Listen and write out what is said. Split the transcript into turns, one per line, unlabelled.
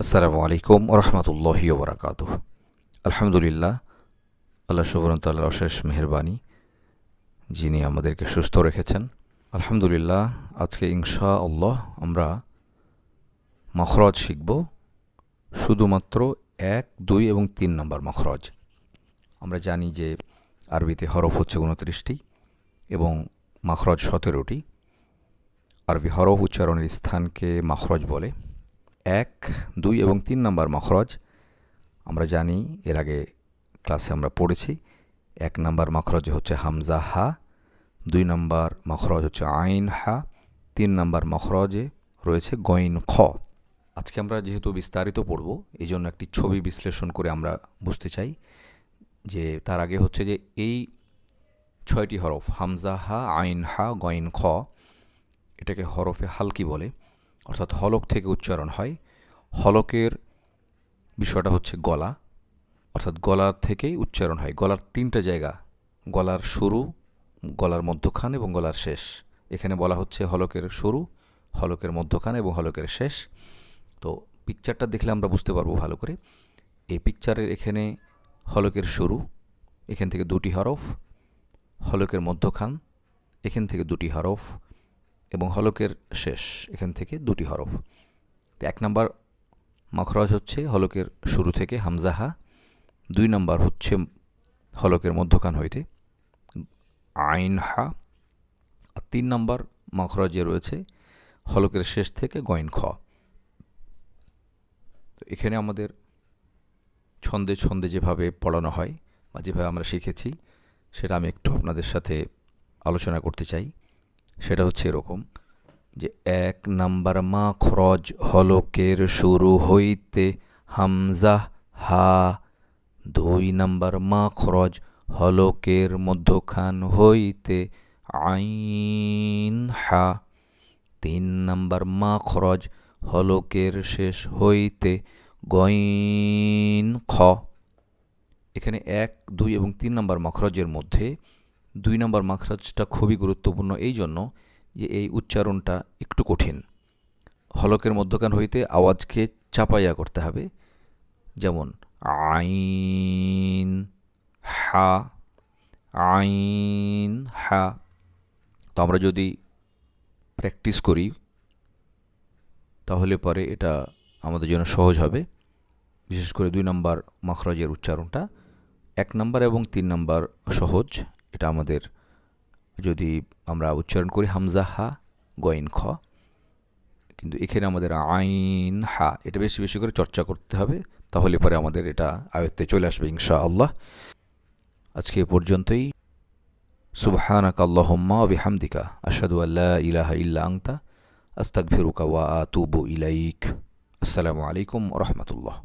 আসসালামু আলাইকুম ওরহমতুল্লাহি ওবরাকাতুহ। আলহামদুলিল্লাহ, আল্লাহ সুবহানাহু ওয়া তাআলার অশেষ মেহেরবানি, যিনি আমাদেরকে সুস্থ রেখেছেন। আলহামদুলিল্লাহ, আজকে ইনশাআল্লাহ আমরা মখরজ শিখব, শুধুমাত্র 1, 2 এবং 3 নম্বর মখরজ। আমরা জানি যে আরবিতে হরফ হচ্ছে 29টি এবং মখরজ 17টি। আরবি হরফ উচ্চারণের স্থানকে মখরজ বলে। 1, 2 এবং 3 নম্বর মখরজ আমরা জানি, এর আগে ক্লাসে আমরা পড়েছি। 1 নম্বর মখরজ হচ্ছে হামজা হা, 2 নম্বর মখরজ হচ্ছে আইন হা, 3 নম্বর মখরজে রয়েছে গইন খ। আজকে আমরা যেহেতু বিস্তারিত পড়ব, এই জন্য একটি ছবি বিশ্লেষণ করে আমরা বুঝতে চাই যে তার আগে হচ্ছে যে এই 6টি হরফ হামজা হা, আইন হা, গইন খ, এটাকে হরফে হালকি বলে, অর্থাৎ হলক থেকে উচ্চারণ হয়। হলকের বিষয়টা হচ্ছে গলা, অর্থাৎ গলার থেকেই উচ্চারণ হয়। গলার 3টা জায়গা, গলার শুরু, গলার মধ্যখান এবং গলার শেষ। এখানে বলা হচ্ছে হলকের শুরু, হলকের মধ্যখান এবং হলকের শেষ। তো পিকচারটা দেখলে আমরা বুঝতে পারবো ভালো করে। এই পিকচারের এখানে হলকের শুরু, এখান থেকে 2টি হরফ, হলকের মধ্যখান, এখান থেকে 2টি হরফ এবং হলকের শেষ, এখান থেকে 2টি হরফ। তো 1 নম্বর মখরজ হচ্ছে হলকের শুরু থেকে হামজা হা, 2 নম্বর হচ্ছে হলকের মধ্যখান হইতে আইন হা, আর 3 নম্বর মখরজে রয়েছে হলকের শেষ থেকে গইন খ। তো এখানে আমাদের ছন্দে ছন্দে যেভাবে পড়ানো হয় বা যেভাবে আমরা শিখেছি, সেটা আমি একটু আপনাদের সাথে আলোচনা করতে চাই। সেটা হচ্ছে এরকম যে 1 নম্বর মখরজ হলকের শুরু হইতে হামজা হা, 2 নম্বর মখরজ হলকের মধ্যখান হইতে আইন হা, 3 নম্বর মখরজ হলকের শেষ হইতে গইন খ। এখানে 1, 2 এবং 3 নম্বর মখরজের মধ্যে 2 নম্বর মখরজটা খুবই গুরুত্বপূর্ণ, এই জন্য যে এই উচ্চারণটা একটু কঠিন। হলকের মধ্যখান হইতে আওয়াজকে চাপাইয়া করতে হবে, যেমন আইন হা, আইন হা। তো আমরা যদি প্র্যাকটিস করি তাহলে পরে এটা আমাদের জন্য সহজ হবে। বিশেষ করে 2 নম্বর মখরজের উচ্চারণটা, 1 নম্বর এবং 3 নম্বর সহজ। এটা আমাদের যদি আমরা উচ্চারণ করি হামজা হা, গইন খ, কিন্তু এখানে আমাদের আইন হা, এটা বেশি বেশি করে চর্চা করতে হবে, তাহলে পরে আমাদের এটা আয়ত্তে চলে আসবে ইনশাআল্লাহ। আজকে এ পর্যন্তই। সুবহানাকা আল্লাহুম্মা ওয়া বিহামদিকা আশহাদু আল্লা ইলাহা ইল্লা আনতা আস্তাগফিরুকা ওয়া আতুবু ইলাইক। আসসালামু আলাইকুম ওয়া রাহমাতুল্লাহ।